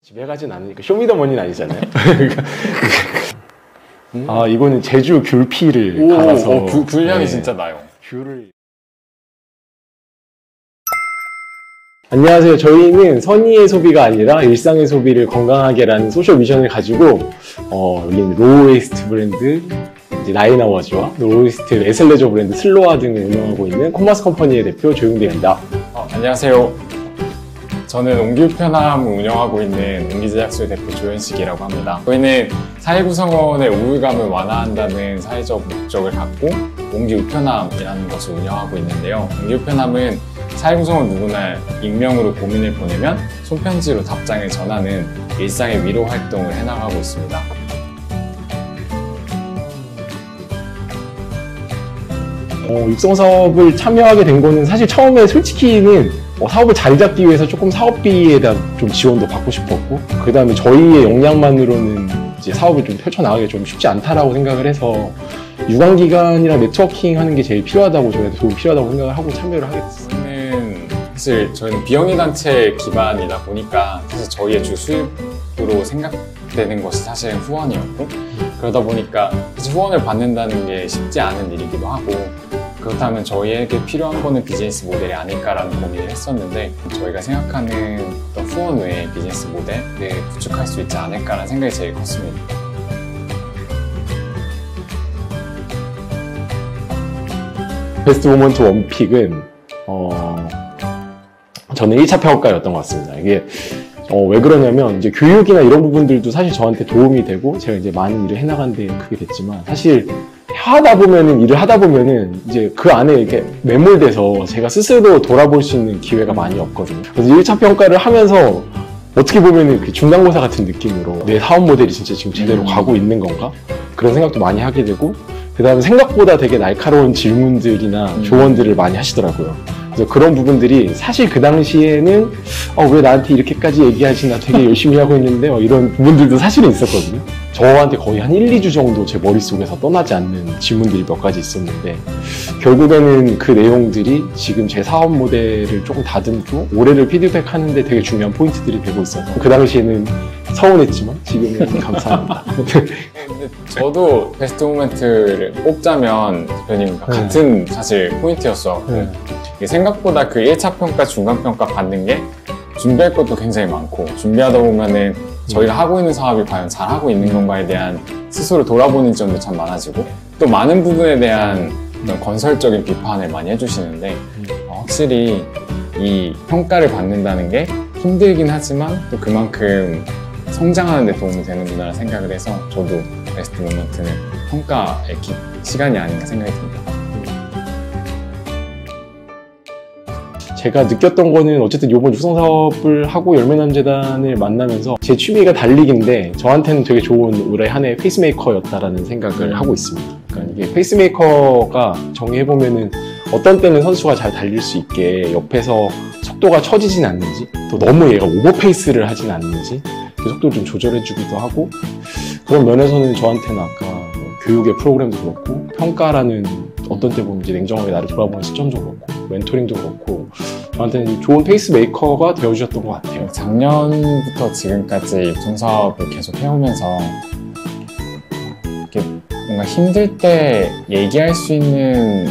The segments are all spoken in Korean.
집에 가진 않으니까 쇼미더머니는 아니잖아요. 아, 이거는 제주 귤피를 갈아서 귤향이 네. 진짜 나요. 귤을. 안녕하세요. 저희는 선의의 소비가 아니라 일상의 소비를 건강하게라는 소셜 미션을 가지고 여기는 로우웨이스트 브랜드 이제 라인아워즈와 로우웨이스트 에슬레저 브랜드 슬로아 등을 운영하고 있는 콤마스 컴퍼니의 대표 조용대입니다. 안녕하세요. 저는 옹기우편함을 운영하고 있는 옹기제약소의 대표 조현식이라고 합니다. 저희는 사회구성원의 우울감을 완화한다는 사회적 목적을 갖고 옹기우편함이라는 것을 운영하고 있는데요. 옹기우편함은 사회구성원 누구나 익명으로 고민을 보내면 손편지로 답장을 전하는 일상의 위로 활동을 해나가고 있습니다. 육성사업을 참여하게 된 거는 사실 처음에 솔직히는 사업을 자리 잡기 위해서 조금 사업비에다 좀 지원도 받고 싶었고, 그 다음에 저희의 역량만으로는 이제 사업을 좀 펼쳐나가기가 좀 쉽지 않다라고 생각을 해서 유관기관이랑 네트워킹 하는 게 제일 필요하다고, 저희한테 도움이 필요하다고 생각을 하고 참여를 하게 됐어요. 사실 저희는 비영리단체 기반이다 보니까 사실 저희의 주 수입으로 생각되는 것이 사실 후원이었고, 그러다 보니까 사실 후원을 받는다는 게 쉽지 않은 일이기도 하고, 그렇다면 저희에게 필요한 거는 비즈니스 모델이 아닐까라는 고민을 했었는데, 저희가 생각하는 어떤 후원 외의 비즈니스 모델을 구축할 수 있지 않을까라는 생각이 제일 컸습니다. 베스트 모먼트 원픽은 저는 1차 평가였던 것 같습니다. 이게 왜 그러냐면 이제 교육이나 이런 부분들도 사실 저한테 도움이 되고 제가 이제 많은 일을 해나간 데 그게 됐지만, 사실 일을 하다 보면은 이제 그 안에 이렇게 매몰돼서 제가 스스로 돌아볼 수 있는 기회가 많이 없거든요. 그래서 1차 평가를 하면서 어떻게 보면은 그 중간고사 같은 느낌으로 내 사업 모델이 진짜 지금 제대로 가고 있는 건가? 그런 생각도 많이 하게 되고, 그 다음에 생각보다 되게 날카로운 질문들이나 조언들을 많이 하시더라고요. 그래서 그런 부분들이 사실 그 당시에는 왜 나한테 이렇게까지 얘기하지? 나 되게 열심히 하고 있는데 이런 부분들도 사실은 있었거든요. 저한테 거의 한 1, 2주 정도 제 머릿속에서 떠나지 않는 질문들이 몇 가지 있었는데, 결국에는 그 내용들이 지금 제 사업 모델을 조금 다듬고 올해를 피드백하는데 되게 중요한 포인트들이 되고 있어서 그 당시에는 서운했지만 지금은 감사합니다. 저도 베스트 모멘트를 뽑자면 대표님과 같은 사실 포인트였어. 생각보다 그 1차 평가, 중간 평가 받는 게 준비할 것도 굉장히 많고, 준비하다 보면은 저희가 하고 있는 사업이 과연 잘하고 있는 건가에 대한 스스로 돌아보는 점도 참 많아지고, 또 많은 부분에 대한 어떤 건설적인 비판을 많이 해주시는데, 확실히 이 평가를 받는다는 게 힘들긴 하지만 또 그만큼 성장하는 데 도움이 되는구나 생각을 해서 저도 베스트 모먼트는 평가의 시간이 아닌가 생각이 듭니다. 제가 느꼈던 거는 어쨌든 이번 육성사업을 하고 열매남재단을 만나면서 제 취미가 달리기인데 저한테는 되게 좋은 올해 한 해 페이스메이커였다라는 생각을 하고 있습니다. 그러니까 이게 페이스메이커가 정의해보면은 어떤 때는 선수가 잘 달릴 수 있게 옆에서 속도가 처지진 않는지, 또 너무 얘가 오버페이스를 하진 않는지 그 속도를 좀 조절해주기도 하고, 그런 면에서는 저한테는 아까 교육의 프로그램도 그렇고 평가라는 어떤 때 보면 이제 냉정하게 나를 돌아보는 시점도 그렇고 멘토링도 그렇고 저한테는 좋은 페이스메이커가 되어주셨던 것 같아요. 작년부터 지금까지 육성사업을 계속 해오면서 이렇게 뭔가 힘들 때 얘기할 수 있는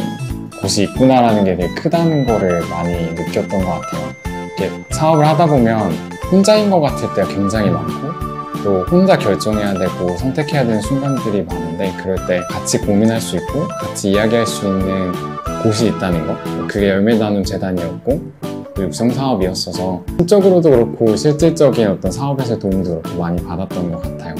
곳이 있구나라는 게 되게 크다는 거를 많이 느꼈던 것 같아요. 이렇게 사업을 하다 보면 혼자인 것 같을 때가 굉장히 많고, 또 혼자 결정해야 되고 선택해야 되는 순간들이 많은데, 그럴 때 같이 고민할 수 있고 같이 이야기할 수 있는 곳이 있다는 거, 그게 열매나눔 재단이었고 육성사업이었어서 심적으로도 그렇고 실질적인 어떤 사업에서의 도움도 그렇고 많이 받았던 것 같아요.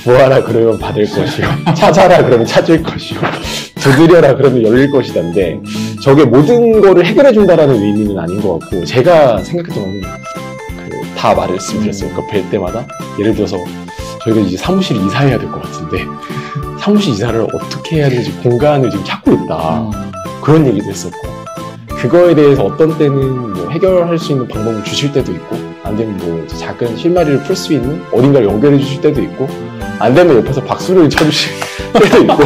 구하라 그러면 받을 것이요, 찾아라 그러면 찾을 것이요, 두드려라 그러면 열릴 것이다인데, 저게 모든 거를 해결해 준다라는 의미는 아닌 것 같고, 제가 생각했던 거는 다 말씀드렸어요. 그러니까 뵐 때마다 예를 들어서 저희가 이제 사무실 이사해야 될 것 같은데 사무실 이사를 어떻게 해야 되는지 공간을 지금 찾고 있다, 그런 얘기도 했었고, 그거에 대해서 어떤 때는 뭐 해결할 수 있는 방법을 주실 때도 있고, 안 되면 뭐 작은 실마리를 풀 수 있는 어딘가를 연결해 주실 때도 있고, 안 되면 옆에서 박수를 쳐주실 때도 있고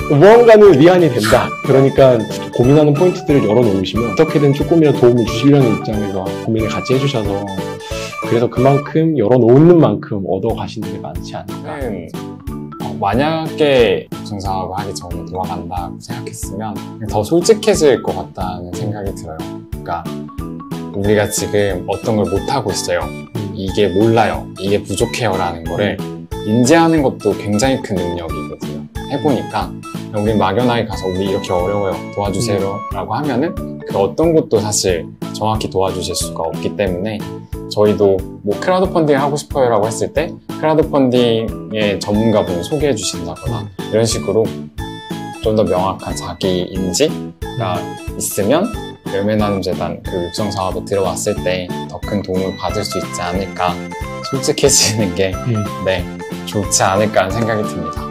무언가는 위안이 된다. 그러니까 고민하는 포인트들을 열어놓으시면 어떻게든 조금이라도 도움을 주시려는 입장에서 고민을 같이 해주셔서 그래서 그만큼 열어놓는 만큼 얻어가시는 게 많지 않을까. 만약에 육성사업을 하기 전에 돌아간다고 생각했으면 더 솔직해질 것 같다는 생각이 들어요. 그러니까 우리가 지금 어떤 걸 못하고 있어요. 이게 몰라요. 이게 부족해요 라는 거를 인지하는 것도 굉장히 큰 능력이거든요. 해보니까 우리 막연하게 가서 우리 이렇게 어려워요. 도와주세요 라고 하면은 그 어떤 것도 사실 정확히 도와주실 수가 없기 때문에 저희도 뭐 크라우드 펀딩 하고 싶어요 라고 했을 때 크라우드 펀딩의 전문가분을 소개해 주신다거나 이런 식으로 좀 더 명확한 자기 인지가 있으면 열매나눔재단 그 육성 사업에 들어왔을 때 더 큰 도움을 받을 수 있지 않을까, 솔직해지는 게 네, 좋지 않을까 하는 생각이 듭니다.